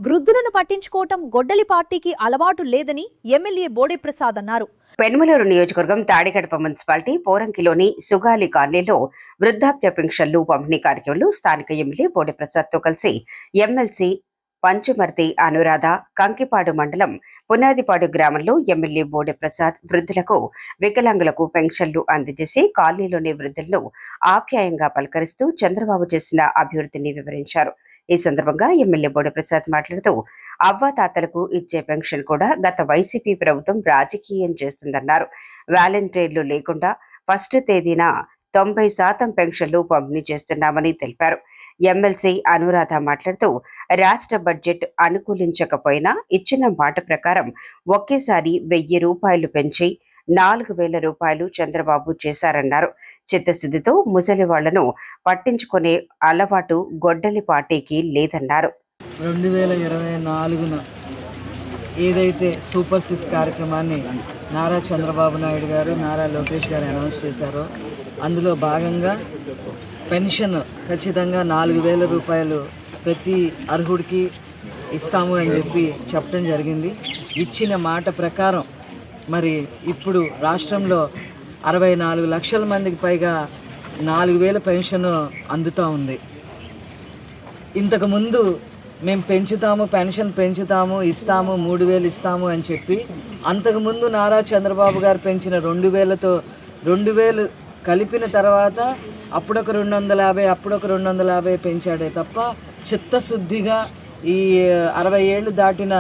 వృద్ధులను పట్టించుకోవటం గొడ్డలి పార్టీకి అలవాటు లేదని ఎమ్మెల్యే బోడే ప్రసాద్ అన్నారు. పెనుమలూరు నియోజకవర్గం తాడికడప మున్సిపాలిటీ పోరంకిలోని సుగాలి కాలనీలో వృద్ధాప్య పెన్షన్లు పంపిణీ కార్యక్రమంలో స్థానిక ఎమ్మెల్యే బోడే ప్రసాద్ తో కలిసి ఎమ్మెల్సీ పంచుమర్తి అనురాధ కంకిపాడు మండలం పునాదిపాడు గ్రామంలో ఎమ్మెల్యే బోడే ప్రసాద్ వృద్ధులకు వికలాంగులకు పెన్షన్లు అందజేసి కాలనీలోని వృద్ధులను ఆప్యాయంగా పలకరిస్తూ చంద్రబాబు చేసిన అభివృద్ధిని వివరించారు. ఈ సందర్భంగా ఎమ్మెల్యే బోడే ప్రసాద్ మాట్లాడుతూ అవ్వాతాతలకు ఇచ్చే పెన్షన్ కూడా గత వైసీపీ ప్రభుత్వం రాజకీయం చేస్తుందన్నారు. వాలంటీర్లు లేకుండా ఫస్ట్ తేదీన 90% పెన్షన్లు పంపిణీ చేస్తున్నామని తెలిపారు. ఎమ్మెల్సీ అనురాధ మాట్లాడుతూ రాష్ట్ర బడ్జెట్ అనుకూలించకపోయినా ఇచ్చిన మాట ప్రకారం ఒకేసారి 1000 రూపాయలు పెంచి 4000 రూపాయలు చంద్రబాబు చేశారన్నారు. చిత్తశుద్ధితో ముసలి వాళ్లను పట్టించుకునే అలవాటు గొడ్డలి పార్టీకి లేదన్నారు. 2024న ఏదైతే సూపర్ 6 కార్యక్రమాన్ని నారా చంద్రబాబు నాయుడు గారు, నారా లోకేష్ గారు అనౌన్స్ చేశారో అందులో భాగంగా పెన్షన్ ఖచ్చితంగా 4000 రూపాయలు ప్రతి అర్హుడికి ఇస్తాము అని చెప్పి చెప్పడం జరిగింది. ఇచ్చిన మాట ప్రకారం మరి ఇప్పుడు రాష్ట్రంలో 64 లక్షల మందికి పైగా 4000 పెన్షన్ అందుతూ ఉంది. ఇంతకుముందు మేము పెన్షన్ పెంచుతాము, ఇస్తాము, 3000 ఇస్తాము అని చెప్పి అంతకుముందు నారా చంద్రబాబు గారు పెంచిన 2000తో 2000 కలిపిన తర్వాత అప్పుడొక 250 అప్పుడొక 250 పెంచాడే తప్ప చిత్తశుద్ధిగా ఈ 60 ఏళ్ళు దాటిన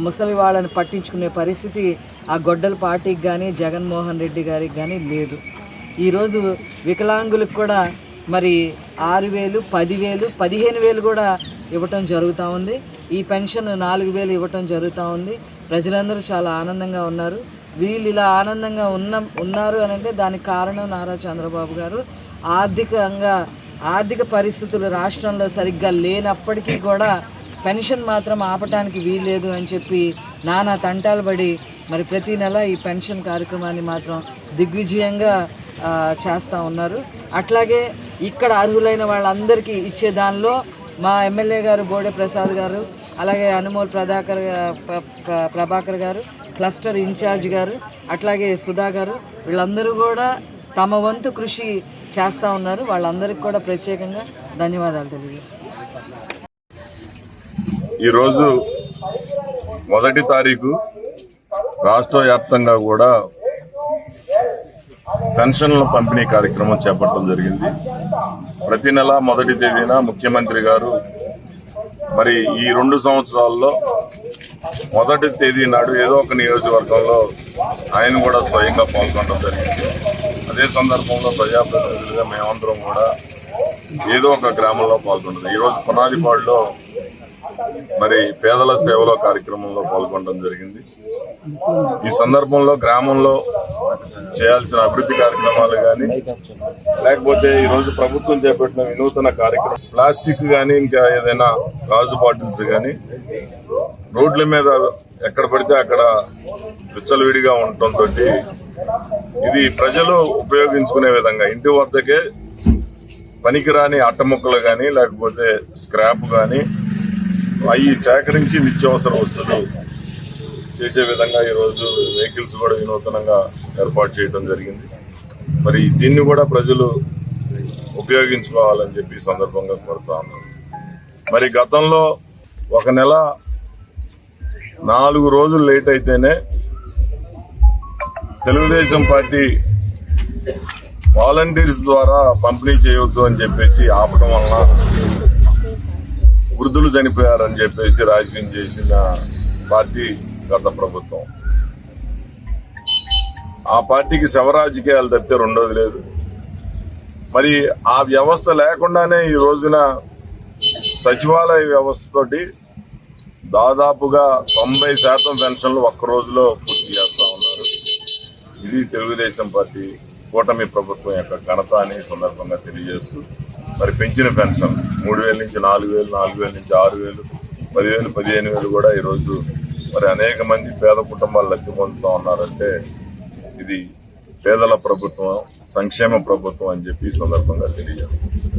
ముసలి వాళ్ళని పట్టించుకునే పరిస్థితి ఆ గొడ్డల పార్టీకి కానీ జగన్మోహన్ రెడ్డి గారికి కానీ లేదు. ఈరోజు వికలాంగులకు కూడా మరి 6000, 10,000, 15,000 కూడా ఇవ్వటం జరుగుతూ ఉంది. ఈ పెన్షన్ 4000 ఇవ్వటం జరుగుతూ ఉంది. ప్రజలందరూ చాలా ఆనందంగా ఉన్నారు. వీళ్ళు ఇలా ఆనందంగా ఉన్నారు అని అంటే దానికి కారణం నారా చంద్రబాబు గారు. ఆర్థిక పరిస్థితులు రాష్ట్రంలో సరిగ్గా లేనప్పటికీ కూడా పెన్షన్ మాత్రం ఆపటానికి వీల్లేదు అని చెప్పి నానా తంటాలు పడి మరి ప్రతి నెల ఈ పెన్షన్ కార్యక్రమాన్ని మాత్రం దిగ్విజయంగా చేస్తూ ఉన్నారు. అట్లాగే ఇక్కడ అర్హులైన వాళ్ళందరికీ ఇచ్చే దానిలో మా ఎమ్మెల్యే గారు బోడే ప్రసాద్ గారు, అలాగే అనుమోల్ ప్రభాకర్ గారు, క్లస్టర్ ఇన్ఛార్జ్ గారు, అట్లాగే సుధా గారు, వీళ్ళందరూ కూడా తమ వంతు కృషి చేస్తూ ఉన్నారు. వాళ్ళందరికీ కూడా ప్రత్యేకంగా ధన్యవాదాలు తెలియజేస్తున్నాను. ఈరోజు 1వ తారీఖు రాష్ట్ర వ్యాప్తంగా కూడా పెన్షన్ల పంపిణీ కార్యక్రమం చేపట్టడం జరిగింది. ప్రతి నెల 1వ తేదీన ముఖ్యమంత్రి గారు మరి ఈ 2 సంవత్సరాల్లో 1వ తేదీ నాడు ఏదో ఒక నియోజకవర్గంలో ఆయన కూడా స్వయంగా పాల్గొనడం జరిగింది. అదే సందర్భంలో ప్రజాప్రతినిధులుగా మేమందరం కూడా ఏదో ఒక గ్రామంలో పాల్గొన్నాం. ఈరోజు పునాదిపాడులో మరి పేదల సేవలో కార్యక్రమంలో పాల్గొనడం జరిగింది. ఈ సందర్భంలో గ్రామంలో చేయాల్సిన అభివృద్ధి కార్యక్రమాలు కానీ, లేకపోతే ఈరోజు ప్రభుత్వం చేపట్టిన వినూతన కార్యక్రమం ప్లాస్టిక్ కానీ ఇంకా ఏదైనా గాజు బాటిల్స్ కానీ రోడ్ల మీద ఎక్కడ పడితే అక్కడ విచ్చలవిడిగా ఉండటంతో ఇది ప్రజలు ఉపయోగించుకునే విధంగా ఇంటి వద్దకే పనికిరాని అట్టముక్కలు కానీ లేకపోతే స్క్రాప్ కానీ అవి సేకరించి నిత్యావసర వస్తువులు చేసే విధంగా ఈరోజు వెహికల్స్ కూడా వినూతనంగా ఏర్పాటు చేయడం జరిగింది. మరి దీన్ని కూడా ప్రజలు ఉపయోగించుకోవాలని చెప్పి సందర్భంగా కోరుతా ఉన్నారు. మరి గతంలో ఒక నెల 4 రోజులు లేట్ అయితేనే తెలుగుదేశం పార్టీ వాలంటీర్స్ ద్వారా పంపిణీ చేయవద్దు అని చెప్పేసి ఆపడం వలన వృద్ధులు చనిపోయారని చెప్పేసి రాజకీయం చేసిన పార్టీ గత ప్రభుత్వం. ఆ పార్టీకి శవరాజకీయాలు తప్పితే రెండోది లేదు. మరి ఆ వ్యవస్థ లేకుండానే ఈ రోజున సచివాలయ వ్యవస్థతోటి దాదాపుగా 90% పెన్షన్లు ఒక్క రోజులో పూర్తి చేస్తా ఉన్నారు. ఇది తెలుగుదేశం పార్టీ కూటమి ప్రభుత్వం యొక్క ఘనత అని సందర్భంగా తెలియజేస్తూ మరి పెంచిన పెన్షన్ 3000 నుంచి 4000, 4000 నుంచి 6000, 10,000, 15,000 కూడా ఈరోజు మరి అనేక మంది పేద కుటుంబాలు లబ్ధి పొందుతూ ఉన్నారంటే ఇది పేదల ప్రభుత్వం, సంక్షేమ ప్రభుత్వం అని చెప్పి ఈ సందర్భంగా తెలియజేస్తుంది.